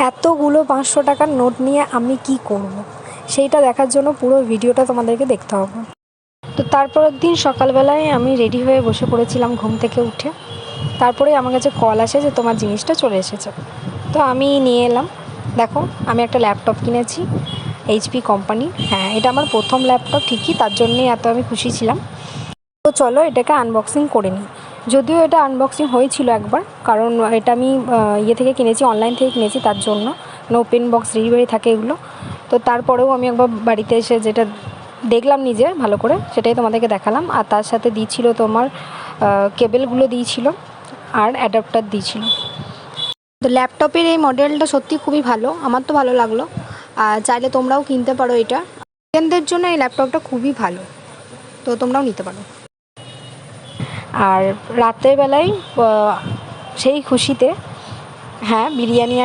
এতগুলো 500 টাকার নোট নিয়ে আমি কি করব, সেইটা দেখার জন্য পুরো ভিডিওটা তোমাদেরকে দেখতে হবে। তো তারপরের দিন সকালবেলায় আমি রেডি হয়ে বসে পড়েছিলাম ঘুম থেকে উঠে। তারপরে আমার কাছে কল আসে যে তোমার জিনিসটা চলে এসেছে। তো আমি নিয়ে এলাম। দেখো, আমি একটা ল্যাপটপ কিনেছি এইচপি কোম্পানির। হ্যাঁ, এটা আমার প্রথম ল্যাপটপ, ঠিকই তার জন্যই এত আমি খুশি ছিলাম। তো চলো এটাকে আনবক্সিং করে নিই। যদিও এটা আনবক্সিং হয়েছিল একবার, কারণ এটা আমি থেকে কিনেছি, অনলাইন থেকে কিনেছি, তার জন্য ওপেন বক্স ডেলিভারি থাকে এগুলো। তো তারপরেও আমি একবার বাড়িতে এসে যেটা দেখলাম নিজে ভালো করে, সেটাই তোমাদেরকে দেখালাম। আর তার সাথে দিয়েছিল তোমার কেবেলগুলো দিয়েছিল আর অ্যাডাপ্টার দিয়েছিল। তো ল্যাপটপের এই মডেলটা সত্যি খুবই ভালো, আমার তো ভালো লাগলো। আর চাইলে তোমরাও কিনতে পারো, এটা স্টুডেন্টদের জন্য এই ল্যাপটপটা খুবই ভালো, তো তোমরাও নিতে পারো। আর রাতের বেলায় সেই খুশিতে, হ্যাঁ, বিরিয়ানি